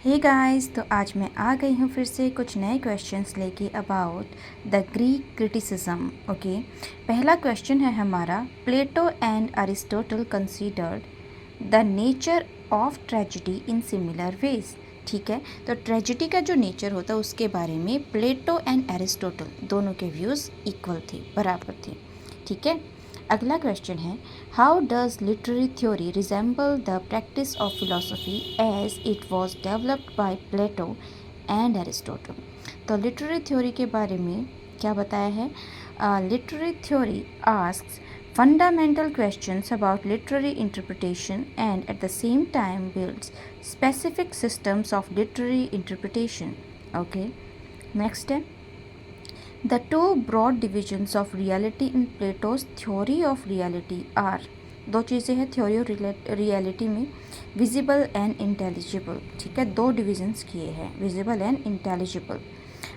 Hey guys, तो आज मैं आ गई हूँ फिर से कुछ नए क्वेश्चंस लेके about the Greek criticism. Okay, पहला क्वेश्चन है हमारा, Plato and Aristotle considered the nature of tragedy in similar ways. ठीक है, तो ट्रेजिडी का जो नेचर होता है उसके बारे में प्लेटो एंड एरिस्टोटल दोनों के व्यूज़ इक्वल थे, बराबर थे। ठीक है, अगला क्वेश्चन है, how does literary theory resemble the practice of philosophy as it was developed by Plato and Aristotle. तो लिटरेरी थ्योरी के बारे में क्या बताया है? Literary theory asks fundamental questions about literary interpretation and at the same time builds specific systems of literary interpretation. Okay, next है, the two broad divisions of reality in Plato's theory of reality are, दो चीज़ें हैं theory और reality में, visible and intelligible. ठीक है, दो divisions किए हैं, विजिबल एंड इंटेलिजिबल।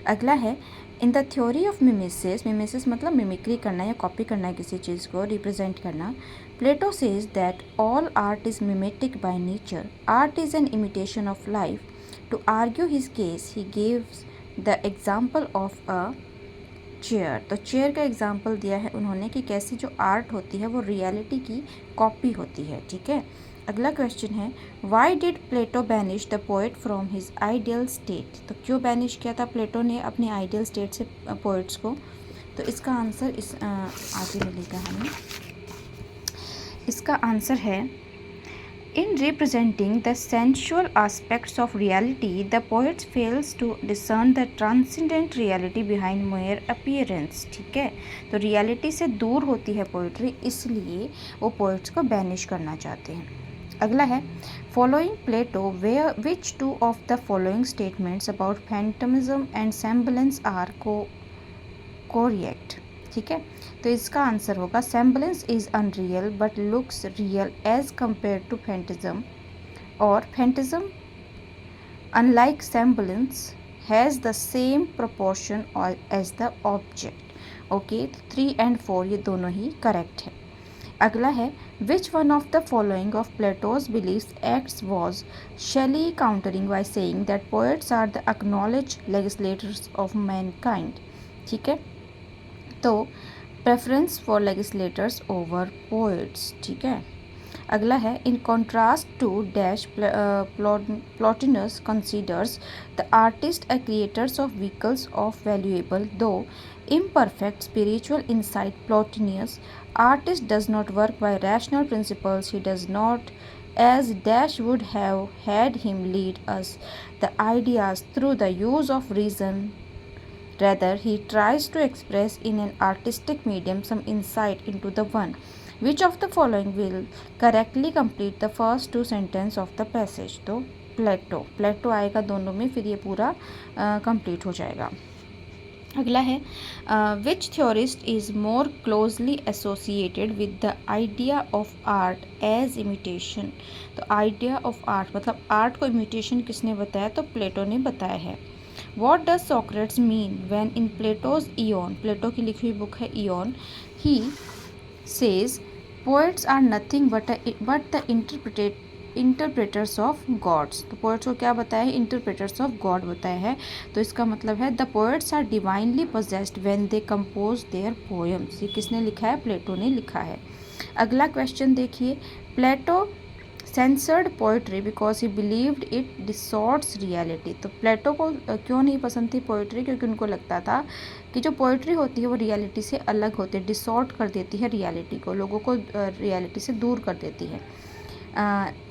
अगला है, in the theory of mimesis, mimesis मतलब मिमिक्री करना या कॉपी करना, किसी चीज़ को रिप्रेजेंट करना। Plato says that all art is mimetic by nature, art is an imitation of life. To argue his case he gives the example of a chair. तो chair का एग्जाम्पल दिया है उन्होंने कि कैसी जो आर्ट होती है वो रियलिटी की कॉपी होती है। ठीक है, अगला क्वेश्चन है, why did Plato banish the poet from his ideal state. तो क्यों बैनिश किया था प्लेटो ने अपने आइडियल स्टेट से पोएट्स को? तो इसका आंसर आगे मिलेगा हमें। इसका आंसर है, in representing the sensual aspects of reality, the poet fails to discern the transcendent reality behind mere appearance. ठीक है, तो रियलिटी से दूर होती है पोइट्री, इसलिए वो पोइट्स को बैनिश करना चाहते हैं। अगला है, following Plato where which two of the following statements about phantasm and semblance are correct. ठीक है, तो इसका आंसर होगा, semblance is unreal but looks real as compare to phantasm, और phantasm unlike semblance has the same proportion as the object. Okay, 3 and 4 ये दोनों ही correct है। अगला है, which one of the following of Plato's beliefs acts was Shelley countering by saying that poets are the acknowledged legislators of mankind. ठीक है, तो preference for legislators over poets. ठीक है, अगला है, in contrast to dash Plotinus considers the artist a creators of vehicles of valuable though imperfect spiritual insight. Plotinus, artist does not work by rational principles, he does not as dash would have had him lead us the ideas through the use of reason. Rather, he tries to express in an artistic medium some insight into the one. Which of the following will correctly complete the first two sentences of the passage? तो प्लेटो आएगा दोनों में, फिर ये पूरा complete हो जाएगा। अगला है, which theorist is more closely associated with the idea of art as imitation. तो आइडिया ऑफ आर्ट मतलब आर्ट को इमिटेशन किसने बताया? तो प्लेटो ने बताया है। What does Socrates mean when in Plato's Ion, प्लेटो की लिखी हुई बुक है Ion, he says poets are nothing but the interpreters of gods। तो poets को क्या बताया है? interpreters of God बताया है। तो इसका मतलब है the poets are divinely possessed when they compose their poems। ये किसने लिखा है? प्लेटो ने लिखा है। अगला क्वेश्चन देखिए, Plato censored poetry because he believed it distorts reality. तो प्लेटो को क्यों नहीं पसंद थी पोइट्री? क्योंकि उनको लगता था कि जो पोइट्री होती है वो रियलिटी से अलग होती है, डिसॉर्ट कर देती है रियलिटी को, लोगों को रियलिटी से दूर कर देती है।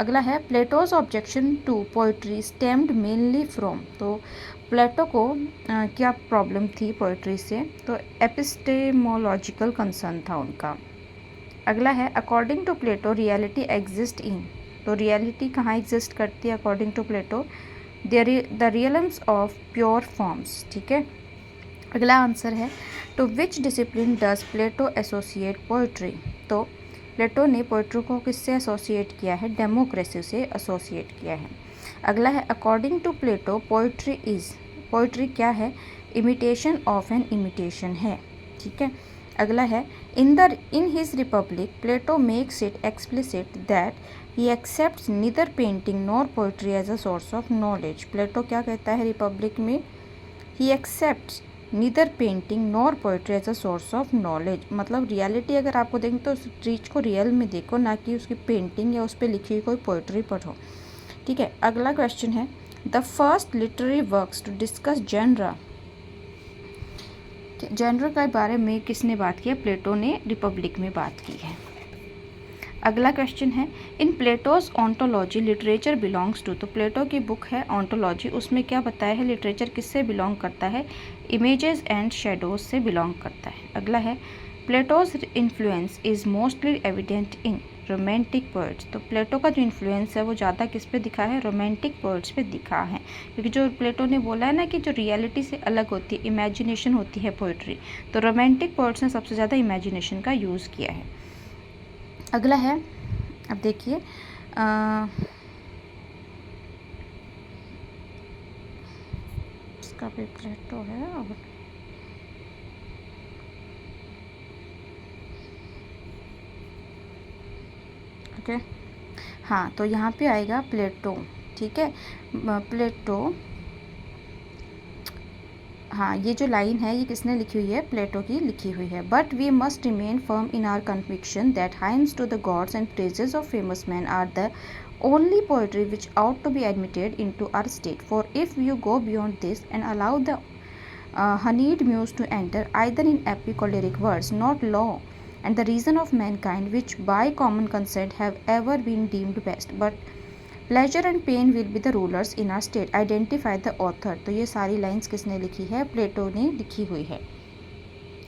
अगला है, Plato's objection to poetry stemmed mainly from. तो प्लेटो को क्या प्रॉब्लम थी पोइट्री से? तो एपिस्टेमोलॉजिकल कंसर्न था उनका। अगला है, according to Plato reality exist in. तो रियलिटी कहाँ एग्जिस्ट करती है according to Plato? The realms of pure forms. ठीक है, अगला आंसर है, to which discipline does Plato associate poetry. तो प्लेटो ने पोइट्री को किससे एसोसिएट किया है? डेमोक्रेसी से एसोसिएट किया है। अगला है, according to Plato poetry is, poetry क्या है? इमिटेशन ऑफ एन इमिटेशन है। ठीक है, अगला है, in his Republic Plato makes it explicit that he accepts neither painting nor poetry as a source of knowledge. Plato क्या कहता है रिपब्लिक में? He accepts neither painting nor poetry as a source of knowledge. मतलब reality अगर आपको देखें तो उस चीज़ को रियल में देखो, ना कि उसकी पेंटिंग या उस पर लिखी हुई कोई पोइट्री पढ़ो। ठीक है, अगला क्वेश्चन है the first literary works to discuss genre. Genre के बारे में किसने बात किया? प्लेटो ने रिपब्लिक में बात की है। अगला क्वेश्चन है in Plato's ontology literature belongs to. तो प्लेटो की बुक है ऑन्टोलॉजी, उसमें क्या बताया है लिटरेचर किससे बिलोंग करता है? इमेजेस एंड शेडोज से बिलोंग करता है। अगला है Plato's influence is mostly evident in romantic poets. तो प्लेटो का जो इन्फ्लुएंस है वो ज़्यादा किस पे दिखा है? रोमांटिक पोएट्स पे दिखा है, क्योंकि जो प्लेटो ने बोला है ना कि जो रियलिटी से अलग होती है, इमेजिनेशन होती है पोएट्री, तो रोमांटिक पोएट्स ने सबसे ज़्यादा इमेजिनेशन का यूज़ किया है। अगला है, अब देखिए इसका भी प्लेटो है और ओके हाँ, तो यहाँ पे आएगा प्लेटो। ठीक है, प्लेटो, हाँ ये जो लाइन है ये किसने लिखी हुई है? प्लेटो की लिखी हुई है। But we must remain firm in our conviction that hymns to the gods and praises of famous men are the only poetry which ought to be admitted into our state. For if you go beyond this and allow the honeyed muse to enter either in epic or lyric words, not law and the reason of mankind, which by common consent have ever been deemed best, but pleasure and pain will be the rulers in our state. Identify the author. तो ये सारी lines किसने लिखी है? प्लेटो ने लिखी हुई है।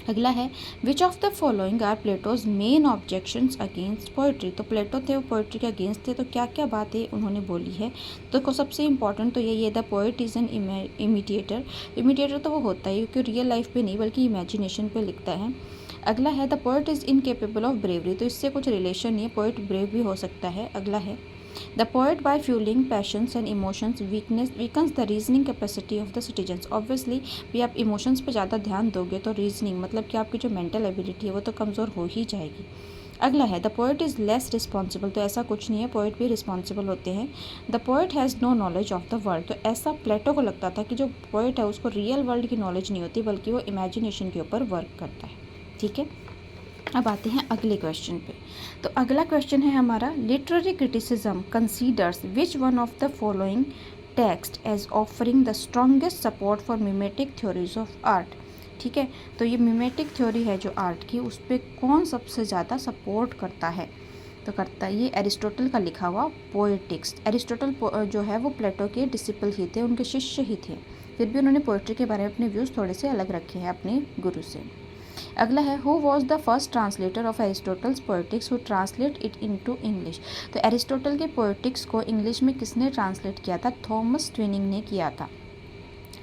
अगला है which of the following are Plato's main objections against poetry. तो प्लेटो थे वो पोइट्री के अगेंस्ट थे, तो क्या क्या बातें उन्होंने बोली है? तो सबसे इंपॉर्टेंट तो यही है the poet is an imitator. Imitator तो वो होता है क्योंकि रियल लाइफ पे नहीं बल्कि इमेजिनेशन पे लिखता है। अगला है the poet is incapable of bravery. तो इससे कुछ रिलेशन नहीं है, पोइट ब्रेव भी हो सकता है। अगला है the poet by fuelling passions and emotions weakens the reasoning capacity of the citizens. Obviously भी आप इमोशंस पे ज़्यादा ध्यान दोगे तो रीजनिंग मतलब कि आपकी जो मेंटल एबिलिटी है वो तो कमज़ोर हो ही जाएगी। अगला है the poet is less responsible. तो ऐसा कुछ नहीं है, पोएट भी रिस्पॉन्सिबल होते हैं। The poet has no knowledge of the world. तो ऐसा प्लेटो को लगता था कि जो पोएट है उसको रियल वर्ल्ड की नॉलेज नहीं होती बल्कि वो इमेजिनेशन के ऊपर वर्क करता है। ठीक है, अब आते हैं अगले क्वेश्चन पे। तो अगला क्वेश्चन है हमारा literary criticism considers which one of the following text as offering the strongest support for mimetic theories of art. ठीक है, तो ये मिमेटिक थ्योरी है जो आर्ट की, उस पर कौन सबसे ज़्यादा सपोर्ट करता है? तो करता है ये एरिस्टोटल का लिखा हुआ पोएटिक्स। एरिस्टोटल जो है वो प्लेटो के डिसिपल ही थे, उनके शिष्य ही थे, फिर भी उन्होंने पोएट्री के बारे में अपने व्यूज़ थोड़े से अलग रखे हैं अपने गुरु से। अगला है who was the first translator of Aristotle's poetics who translate it into English. तो एरिस्टोटल के पोएटिक्स को इंग्लिश में किसने ट्रांसलेट किया था? थॉमस ट्विनिंग ने किया था।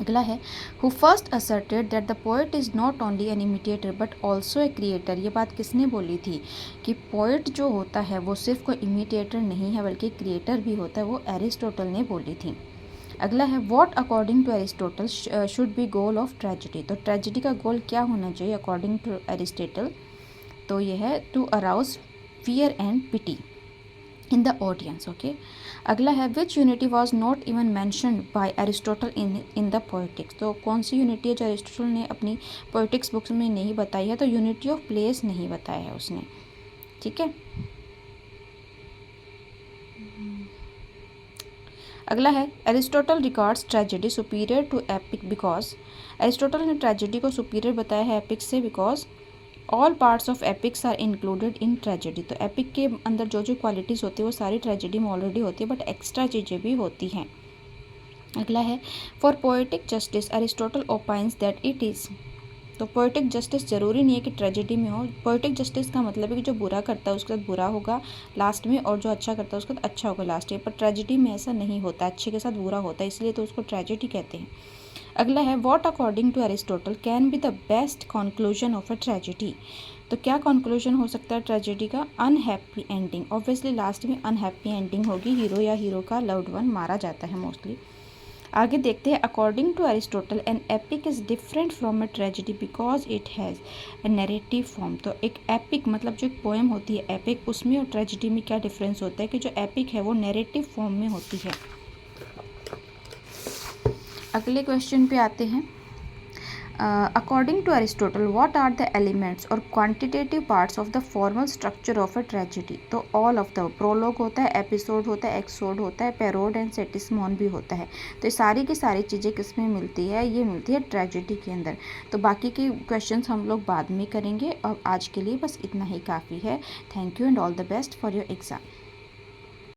अगला है who first asserted that the poet is not only an imitator but also a creator. ये बात किसने बोली थी कि पोएट जो होता है वो सिर्फ कोई इमिटेटर नहीं है बल्कि क्रिएटर भी होता है? वो एरिस्टोटल ने बोली थी। अगला है what according to Aristotle should be goal of tragedy. तो ट्रेजिडी का गोल क्या होना चाहिए अकॉर्डिंग टू एरिस्टोटल? तो ये है to arouse fear and pity in the audience. Okay, अगला है which unity was not even mentioned by Aristotle in the Poetics. तो कौन सी यूनिटी है जो एरिस्टोटल ने अपनी पोएटिक्स बुक्स में नहीं बताई है? तो यूनिटी ऑफ प्लेस नहीं बताया है उसने। ठीक है, अगला है Aristotle regards tragedy superior to epic because. Aristotle ने ट्रेजेडी को सुपीरियर बताया है एपिक से because all parts of epics are included in tragedy. तो एपिक के अंदर जो जो क्वालिटीज़ होती है वो सारी ट्रेजेडी में ऑलरेडी होती है बट एक्स्ट्रा चीज़ें भी होती हैं। अगला है for poetic justice Aristotle opines that it is. तो पोएटिक जस्टिस ज़रूरी नहीं है कि ट्रेजेडी में हो। पोएटिक जस्टिस का मतलब है कि जो बुरा करता है उसके साथ बुरा होगा लास्ट में और जो अच्छा करता है उसके साथ अच्छा होगा लास्ट में, पर ट्रेजेडी में ऐसा नहीं होता, अच्छे के साथ बुरा होता है, इसलिए तो उसको ट्रेजेडी कहते हैं। अगला है what according to Aristotle can be the best conclusion of a tragedy. तो क्या कंक्लूजन हो सकता है ट्रेजेडी का? Unhappy ending. ऑब्वियसली लास्ट में अनहैप्पी एंडिंग होगी, हीरो या हीरो का लव्ड वन मारा जाता है मोस्टली। आगे देखते हैं, according to Aristotle an epic is different from a tragedy because it has a narrative form. तो एक एपिक मतलब जो एक पोएम होती है एपिक, उसमें और ट्रेजिडी में क्या डिफरेंस होता है कि जो एपिक है वो नैरेटिव फॉर्म में होती है। अगले क्वेश्चन पे आते हैं, according to Aristotle what are the elements or quantitative parts of the formal structure of a tragedy. तो ऑल ऑफ द प्रोलॉग होता है, एपिसोड होता है, एक्सोड होता है, पैरोड एंड सेटिस्मोन भी होता है। तो ये सारी की सारी चीज़ें किस में मिलती है, ये मिलती है ट्रेजिडी के अंदर। तो बाकी के क्वेश्चंस हम लोग बाद में करेंगे, और आज के लिए बस इतना ही काफ़ी है। Thank you and all the best for your exam.